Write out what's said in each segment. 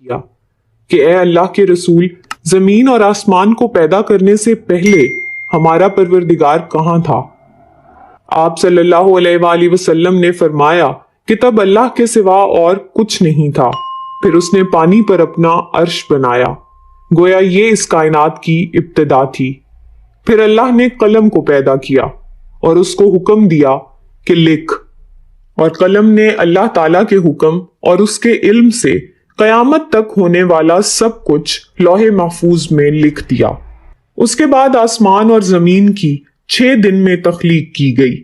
किया कि ए अल्लाह के रसूल, जमीन और आसमान को पैदा करने से पहले हमारा परवरदिगार कहाँ था? आप सल्लल्लाहु अलैहि वसल्लम ने फरमाया कि तब अल्लाह के सिवा और कुछ नहीं था। फिर उसने पानी पर अपना अर्श बनाया, गोया ये इस कायनात की इब्तिदा थी। फिर अल्लाह ने कलम को पैदा किया और उसको हुक्म दिया कि लिख, और कलम ने अल्लाह ताला के हुक्म और उसके इल्म से कयामत तक होने वाला सब कुछ लौहे महफूज में लिख दिया। उसके बाद आसमान और जमीन की 6 दिन में तख्लीक की गई।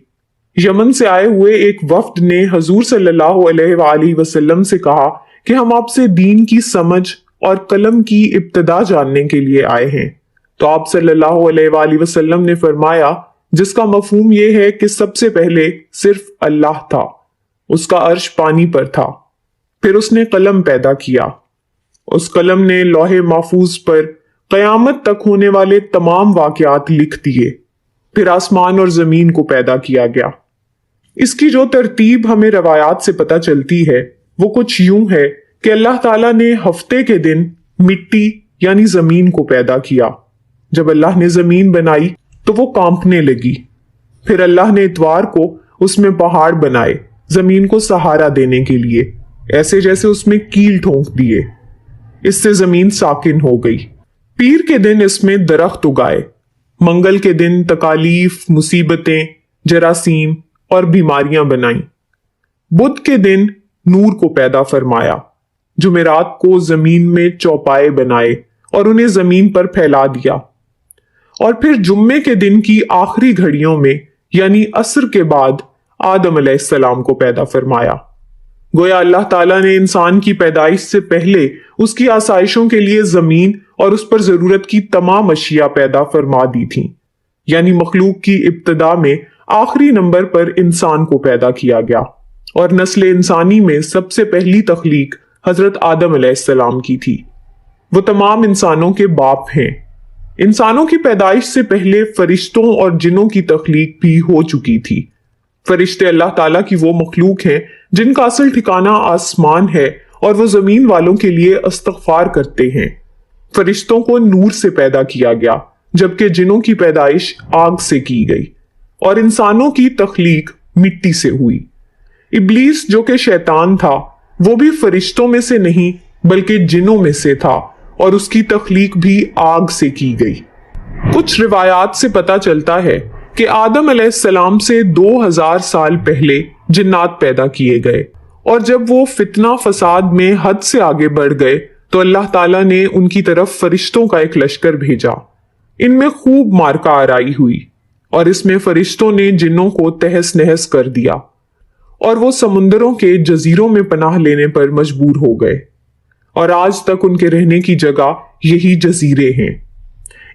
यमन से आए हुए एक वफ्द ने हजूर सल्लल्लाहु अलैहि वसल्लम से कहा कि हम आपसे दीन की समझ और कलम की इब्तिदा जानने के लिए आए हैं। तो आप सल्लल्लाहु अलैहि वसल्लम ने फरमाया, जिसका मफहूम यह है कि सबसे पहले सिर्फ अल्लाह था, उसका अर्श पानी पर था। फिर उसने कलम पैदा किया, उस कलम ने लौहे महफूज पर कयामत तक होने वाले तमाम वाकयात लिख दिए। फिर आसमान और जमीन को पैदा किया गया। इसकी जो तरतीब हमें रवायात से पता चलती है वो कुछ यूं है कि अल्लाह ताला ने हफ्ते के दिन मिट्टी यानी जमीन को पैदा किया। जब अल्लाह ने जमीन बनाई तो वो कांपने लगी। फिर अल्लाह ने इतवार को उसमें पहाड़ बनाए जमीन को सहारा देने के लिए, ऐसे जैसे उसमें कील ठोंक दिए। इससे जमीन साकिन हो गई। पीर के दिन इसमें दरख्त उगाए। मंगल के दिन तकालीफ, मुसीबतें, जरासीम और बीमारियां बनाई। बुध के दिन नूर को पैदा फरमाया। जुमेरात को जमीन में चौपाए बनाए और उन्हें जमीन पर फैला दिया। और फिर जुम्मे के दिन की आखिरी घड़ियों में यानी असर के बाद आदम अलैहिस्सलाम को पैदा फरमाया। गोया अल्लाह ताला ने इंसान की पैदाइश से पहले उसकी आसाइशों के लिए जमीन और उस पर जरूरत की तमाम अशिया पैदा फरमा दी थी। यानी मखलूक की इब्तिदा में आखिरी नंबर पर इंसान को पैदा किया गया और नस्ल इंसानी में सबसे पहली तख्लीक हजरत आदम अलैहिस्सलाम की थी। वो तमाम इंसानों के बाप हैं। इंसानों की पैदाइश से पहले फरिश्तों और जिन्नों की तख्लीक भी हो चुकी थी। फरिश्ते अल्लाह ताला की वो मखलूक हैं जिनका असल ठिकाना आसमान है और वो जमीन वालों के लिए इस्तगफार करते हैं। फरिश्तों को नूर से पैदा किया गया, जबकि जिन्नों की पैदाइश आग से की गई और इंसानों की तख्लीक मिट्टी से हुई। इब्लीस जो कि शैतान था वो भी फरिश्तों में से नहीं बल्कि जिन्नों में से था और उसकी तख्लीक भी आग से की गई। कुछ रिवायात से पता चलता है कि आदम अलैहिस्सलाम से 2000 साल पहले जिन्नात पैदा किए गए और जब वो फितना फसाद में हद से आगे बढ़ गए तो अल्लाह ताला ने उनकी तरफ फरिश्तों का एक लश्कर भेजा। इनमें खूब मारका आराई हुई और इसमें फरिश्तों ने जिन्नों को तहस नहस कर दिया और वो समुंदरों के जजीरों में पनाह लेने पर मजबूर हो गए और आज तक उनके रहने की जगह यही जजीरे हैं।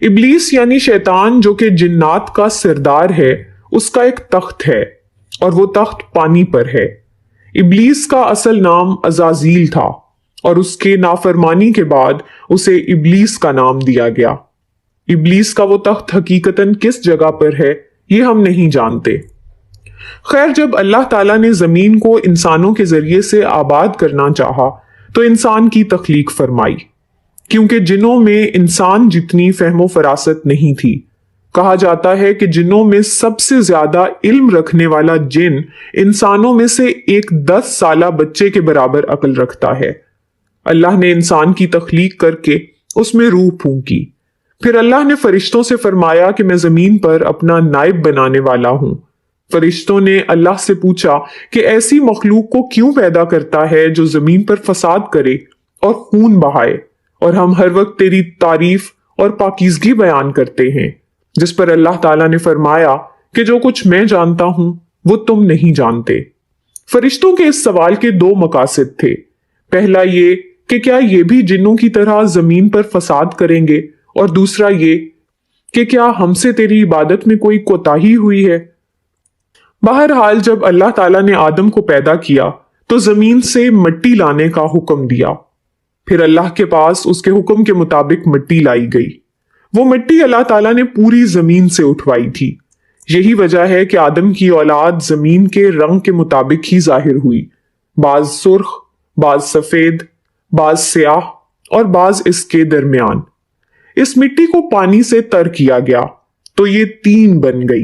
इब्लीस यानी शैतान जो कि जिन्नात का सरदार है, उसका एक तख्त है और वो तख्त पानी पर है। इब्लीस का असल नाम अजाजील था और उसके नाफरमानी के बाद उसे इब्लीस का नाम दिया गया। इब्लीस का वो तख्त हकीकतन किस जगह पर है ये हम नहीं जानते। खैर, जब अल्लाह ताला ने जमीन को इंसानों के जरिए से आबाद करना चाहा तो इंसान की तख्लीक फरमाई, क्योंकि जिन्नों में इंसान जितनी फहमो फरासत नहीं थी। कहा जाता है कि जिन्नों में सबसे ज्यादा इल्म रखने वाला जिन इंसानों में से एक 10 साला बच्चे के बराबर अक्ल रखता है। अल्लाह ने इंसान की तख्लीक करके उसमें रूह फूंकी। फिर अल्लाह ने फरिश्तों से फरमाया कि मैं जमीन पर अपना नाइब बनाने वाला हूं। फरिश्तों ने अल्लाह से पूछा कि ऐसी मखलूक को क्यों पैदा करता है जो जमीन पर फसाद करे और खून बहाए, और हम हर वक्त तेरी तारीफ और पाकीज़गी बयान करते हैं। जिस पर अल्लाह ताला ने फरमाया कि जो कुछ मैं जानता हूं वो तुम नहीं जानते। फरिश्तों के इस सवाल के 2 मकासद थे। पहला ये कि क्या ये भी जिन्नों की तरह जमीन पर फसाद करेंगे, और दूसरा ये कि क्या हमसे तेरी इबादत में कोई कोताही हुई है। बहरहाल जब अल्लाह ताला ने आदम को पैदा किया तो जमीन से मिट्टी लाने का हुक्म दिया। फिर अल्लाह के पास उसके हुक्म के मुताबिक मिट्टी लाई गई। वो मिट्टी अल्लाह ताला ने पूरी जमीन से उठवाई थी। यही वजह है कि आदम की औलाद जमीन के रंग के मुताबिक ही जाहिर हुई। बाज सुर्ख, बाज सफेद, बाज स्याह और बाज इसके दरमियान। इस मिट्टी को पानी से तर किया गया तो ये 3 बन गई।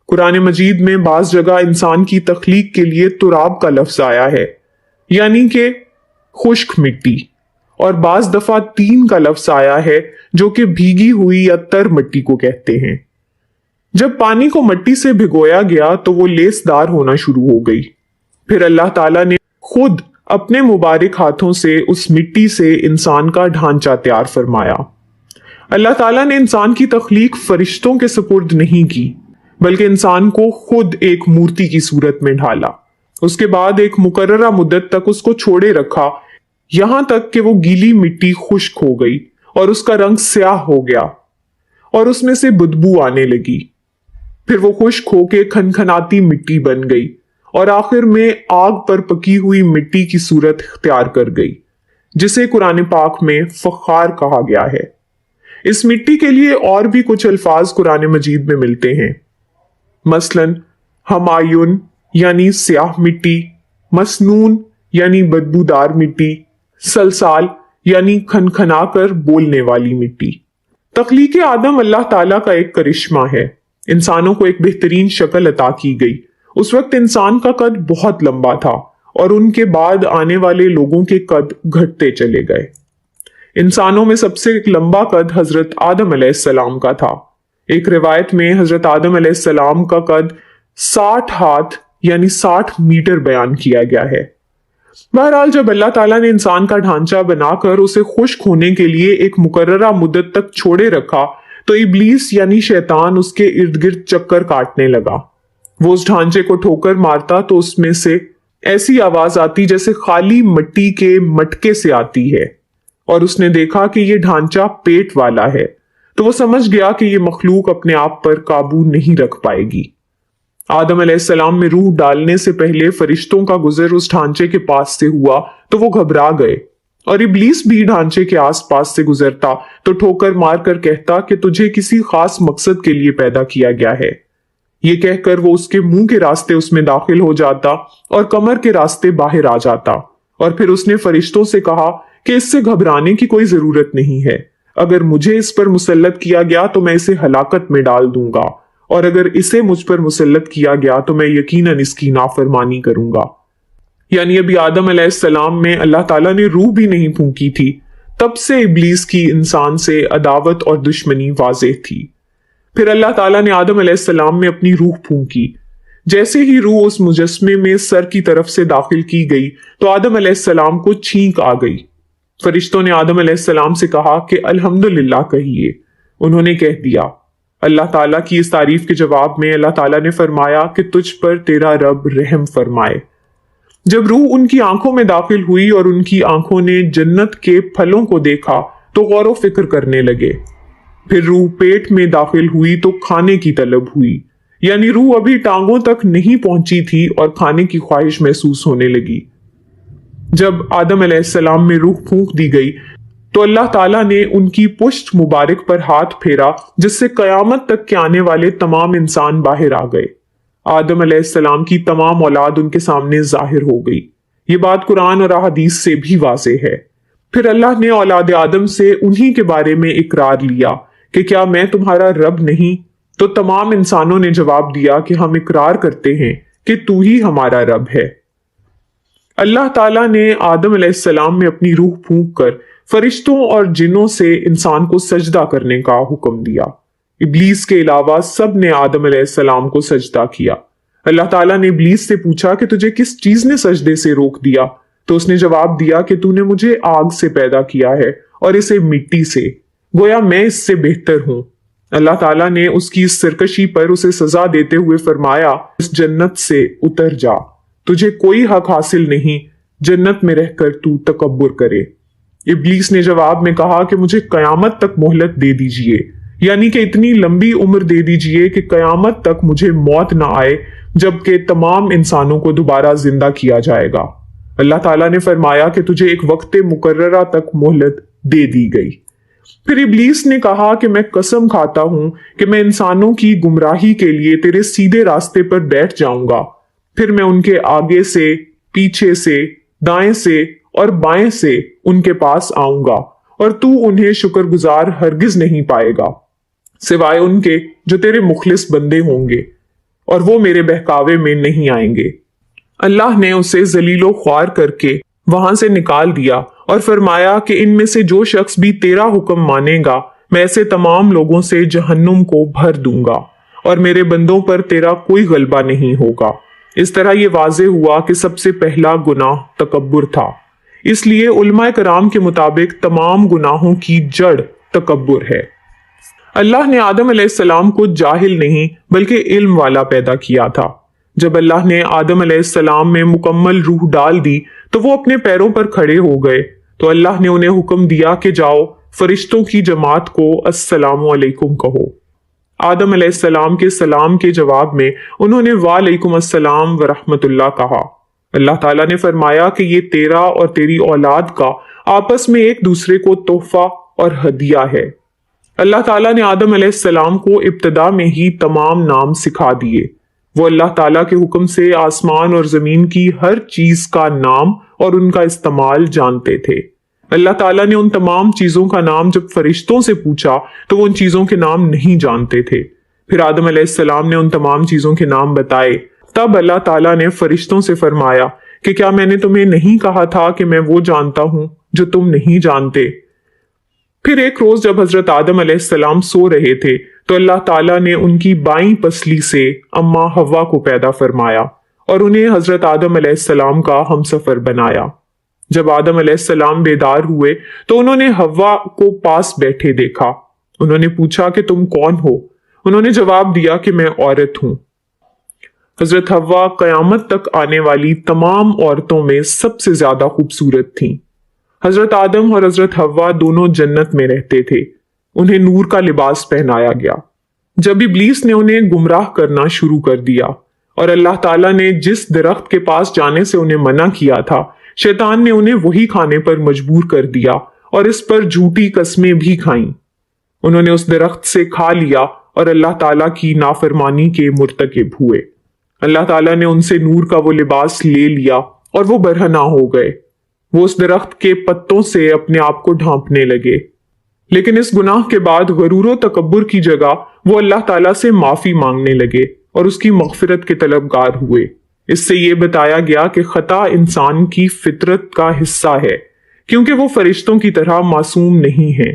कुरान मजीद में बाज जगह इंसान की तख्लीक के लिए तुराब का लफ्ज आया है, यानी कि खुश्क मिट्टी, और बाज दफा 3 का लफ्ज आया है जो कि भीगी हुई या तर मिट्टी को कहते हैं। जब पानी को मिट्टी से भिगोया गया तो वो लेसदार होना शुरू हो गई। फिर अल्लाह ताला ने खुद अपने मुबारक हाथों से उस मिट्टी से इंसान का ढांचा तैयार फरमाया। अल्लाह ताला ने इंसान की तख्लीक फरिश्तों के सुपुर्द नहीं की, बल्कि इंसान को खुद एक मूर्ति की सूरत में ढाला। उसके बाद एक मुकर्ररा मुद्दत तक उसको छोड़े रखा, यहां तक कि वो गीली मिट्टी खुश्क हो गई और उसका रंग स्याह हो गया और उसमें से बदबू आने लगी। फिर वो खुश्क होके खनखनाती मिट्टी बन गई और आखिर में आग पर पकी हुई मिट्टी की सूरत इख्तियार कर गई, जिसे कुरान पाक में फखार कहा गया है। इस मिट्टी के लिए और भी कुछ अल्फाज कुरान मजीद में मिलते हैं, मसलन हमायून यानी स्याह मिट्टी, मसनून यानी बदबूदार मिट्टी, सलसाल यानी खनखना कर बोलने वाली मिट्टी। तख्लीक आदम अल्लाह ताला का एक करिश्मा है। इंसानों को एक बेहतरीन शक्ल अता की गई। उस वक्त इंसान का कद बहुत लंबा था और उनके बाद आने वाले लोगों के कद घटते चले गए। इंसानों में सबसे लंबा कद हजरत आदम अलैहिस्सलाम का था। एक रिवायत में हजरत आदम अलैहिस्सलाम का कद 60 हाथ यानी 60 मीटर बयान किया गया है। बहरहाल जब अल्लाह ताला ने इंसान का ढांचा बनाकर उसे खुश्क होने के लिए एक मुकर्ररा मुद्दत तक छोड़े रखा तो इब्लीस यानी शैतान उसके इर्द गिर्द चक्कर काटने लगा। वो उस ढांचे को ठोकर मारता तो उसमें से ऐसी आवाज आती जैसे खाली मिट्टी के मटके से आती है, और उसने देखा कि ये ढांचा पेट वाला है, तो वो समझ गया कि ये मखलूक अपने आप पर काबू नहीं रख पाएगी। आदम अलैहिस्सलाम में रूह डालने से पहले फरिश्तों का गुजर उस ढांचे के पास से हुआ तो वो घबरा गए, और इब्लीस भी ढांचे के आसपास से गुजरता तो ठोकर मारकर कहता कि तुझे किसी खास मकसद के लिए पैदा किया गया है। ये कहकर वो उसके मुंह के रास्ते उसमें दाखिल हो जाता और कमर के रास्ते बाहर आ जाता, और फिर उसने फरिश्तों से कहा कि इससे घबराने की कोई जरूरत नहीं है। अगर मुझे इस पर मुसल्लत किया गया तो मैं इसे हलाकत में डाल दूंगा, और अगर इसे मुझ पर मुसल्लत किया गया तो मैं यकीनन इसकी नाफरमानी करूंगा। यानी अभी आदम अलैहिस्सलाम में अल्लाह ताला ने रूह भी नहीं फूंकी थी, तब से इब्लीस की इंसान से अदावत और दुश्मनी वाज़ेह थी। फिर अल्लाह ताला ने आदम अलैहिस्सलाम में अपनी रूह फूंकी। जैसे ही रूह उस मुजस्मे में सर की तरफ से दाखिल की गई तो आदम अलैहिस्सलाम को छींक आ गई। फरिश्तों ने आदम अलैहिस्सलाम से कहा कि अल्हम्दुलिल्लाह कहिए। उन्होंने कह दिया। अल्लाह ताला की इस तारीफ के जवाब में अल्लाह ताला ने फरमाया कि तुझ पर तेरा रब रहम फरमाए। जब रूह उनकी आंखों में दाखिल हुई और उनकी आंखों ने जन्नत के फलों को देखा तो गौर फिक्र करने लगे। फिर रूह पेट में दाखिल हुई तो खाने की तलब हुई, यानी रूह अभी टांगों तक नहीं पहुंची थी और खाने की ख्वाहिश महसूस होने लगी। जब आदम अलैहिस्सलाम में रूह फूंक दी गई तो अल्लाह ताला ने उनकी पुश्त मुबारक पर हाथ फेरा, जिससे कयामत तक के आने वाले तमाम इंसान बाहर आ गए। आदम अलैहिस्सलाम की तमाम औलाद उनके सामने जाहिर हो गई। ये बात कुरान और अहादीस से भी वाज़ेह है। फिर अल्लाह ने औलाद आदम से उन्हीं के बारे में इकरार लिया कि क्या मैं तुम्हारा रब नहीं? तो तमाम इंसानों ने जवाब दिया कि हम इकरार करते हैं कि तू ही हमारा रब है। अल्लाह ताला ने आदम अलैहिस्सलाम में अपनी रूह फूंक कर फरिश्तों और जिन्नों से इंसान को सजदा करने का हुक्म दिया। इब्लीस के अलावा सब ने आदम अलैहिस्सलाम को सजदा किया। अल्लाह ताला ने इब्लीस से पूछा कि तुझे किस चीज ने सजदे से रोक दिया? तो उसने जवाब दिया कि तूने मुझे आग से पैदा किया है और इसे मिट्टी से, गोया मैं इससे बेहतर हूं। अल्लाह ताला ने उसकी इस सरकशी पर उसे सजा देते हुए फरमाया, इस जन्नत से उतर जा, तुझे कोई हक हासिल नहीं जन्नत में रहकर तू तकब्बुर करे। इब्लीस ने जवाब में कहा कि मुझे कयामत तक मोहलत दे दीजिए, यानी कि इतनी लंबी उम्र दे दीजिए कि कयामत तक मुझे मौत ना आए, जबकि तमाम इंसानों को दोबारा जिंदा किया जाएगा। अल्लाह ताला ने फरमाया कि तुझे एक वक्त मुकर्ररा तक मोहलत दे दी गई। फिर इब्लीस ने कहा कि मैं कसम खाता हूं कि मैं इंसानों की गुमराही के लिए तेरे सीधे रास्ते पर बैठ जाऊंगा। फिर मैं उनके आगे से, पीछे से, दाएं से और बाएं से उनके पास आऊंगा, और तू उन्हें शुक्रगुजार हरगिज नहीं पाएगा सिवाय उनके जो तेरे मुखलिस बंदे होंगे, और वो मेरे बहकावे में नहीं आएंगे। अल्लाह ने उसे जलीलो ख्वार करके वहां से निकाल दिया और फरमाया कि इनमें से जो शख्स भी तेरा हुक्म मानेगा मैं ऐसे तमाम लोगों से जहन्नुम को भर दूंगा और मेरे बंदों पर तेरा कोई गलबा नहीं होगा। इस तरह ये वाज़े हुआ कि सबसे पहला गुनाह तकब्बुर था। इसलिए उलमाए कराम के मुताबिक तमाम गुनाहों की जड़ तकब्बुर है। अल्लाह ने आदम अलैहिस्सलाम को जाहिल नहीं बल्कि इल्म वाला पैदा किया था। जब अल्लाह ने आदम अलैहिस्सलाम में मुकम्मल रूह डाल दी तो वो अपने पैरों पर खड़े हो गए। तो अल्लाह ने उन्हें हुक्म दिया कि जाओ फरिश्तों की जमात को अस्सलामु अलैकुम कहो। आदम अलैहिस्सलाम के सलाम के जवाब में उन्होंने वालेकुम अस्सलाम व रहमतुल्लाह कहा। अल्लाह ताला ने फरमाया कि ये तेरा और तेरी औलाद का आपस में एक दूसरे को तोहफा और हदिया है। अल्लाह ताला ने आदम अलैहिस्सलाम को इब्तिदा में ही तमाम नाम सिखा दिए। वो अल्लाह ताला के हुक्म से आसमान और जमीन की हर चीज का नाम और उनका इस्तेमाल जानते थे। अल्लाह ताला ने उन तमाम चीजों का नाम जब फरिश्तों से पूछा तो वो उन चीजों के नाम नहीं जानते थे। फिर आदम अलैहिस्सलाम ने उन तमाम चीजों के नाम बताए। तब अल्लाह ताला ने फरिश्तों से फरमाया कि क्या मैंने तुम्हें नहीं कहा था कि मैं वो जानता हूं जो तुम नहीं जानते। फिर एक रोज जब हजरत आदम अलैहिस्सलाम सो रहे थे तो अल्लाह ताला ने उनकी बाईं पसली से अम्मा हव्वा को पैदा फरमाया और उन्हें हजरत आदम अलैहिस्सलाम का हमसफर बनाया। जब आदम अलैहिस्सलाम बेदार हुए तो उन्होंने हव्वा को पास बैठे देखा। उन्होंने पूछा कि तुम कौन हो? उन्होंने जवाब दिया कि मैं औरत हूं। हजरत हव्वा कयामत तक आने वाली तमाम औरतों में सबसे ज्यादा खूबसूरत थीं। हजरत आदम और हजरत हव्वा दोनों जन्नत में रहते थे। उन्हें नूर का लिबास पहनाया गया। जब इब्लीस ने उन्हें गुमराह करना शुरू कर दिया और अल्लाह ताला ने जिस दरख्त के पास जाने से उन्हें मना किया था, शैतान ने उन्हें वही खाने पर मजबूर कर दिया और इस पर झूठी कस्में भी खाईं। उन्होंने उस दरख्त से खा लिया और अल्लाह ताला की नाफरमानी के मुर्तकिब हुए। अल्लाह ताला ने उनसे नूर का वो लिबास ले लिया और वो बरहना हो गए। वो उस दरख्त के पत्तों से अपने आप को ढांपने लगे। लेकिन इस गुनाह के बाद गरूर तकब्बुर की जगह वो अल्लाह ताला से माफी मांगने लगे और उसकी मगफिरत के तलबगार हुए। इससे ये बताया गया कि खता इंसान की फितरत का हिस्सा है क्योंकि वो फरिश्तों की तरह मासूम नहीं है।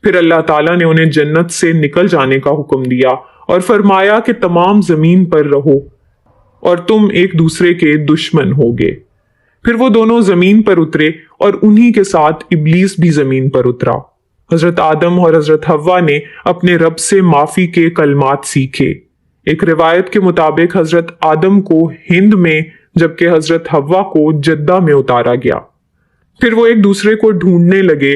फिर अल्लाह ताला ने उन्हें जन्नत से निकल जाने का हुक्म दिया और फरमाया कि तमाम जमीन पर रहो और तुम एक दूसरे के दुश्मन होगे। फिर वो दोनों जमीन पर उतरे और उन्हीं के साथ इब्लीस भी जमीन पर उतरा। हजरत आदम और हजरत हव्वा ने अपने रब से माफी के कलमात सीखे। एक रिवायत के मुताबिक हजरत आदम को हिंद में जबकि हजरत हव्वा को जद्दा में उतारा गया। फिर वो एक दूसरे को ढूंढने लगे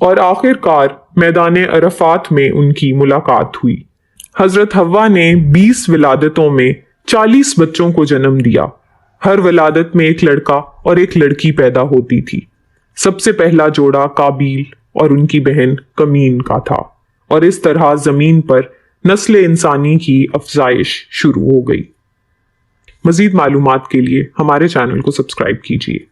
और आखिरकार मैदान अरफात में उनकी मुलाकात हुई। हजरत हव्वा ने 20 विलादतों में 40 बच्चों को जन्म दिया। हर विलादत में एक लड़का और एक लड़की पैदा होती थी। सबसे पहला जोड़ा काबील और उनकी बहन कमीन का था और इस तरह जमीन पर नस्ल इंसानी की अफजाइश शुरू हो गई। मजीद मालूमात के लिए हमारे चैनल को सब्सक्राइब कीजिए।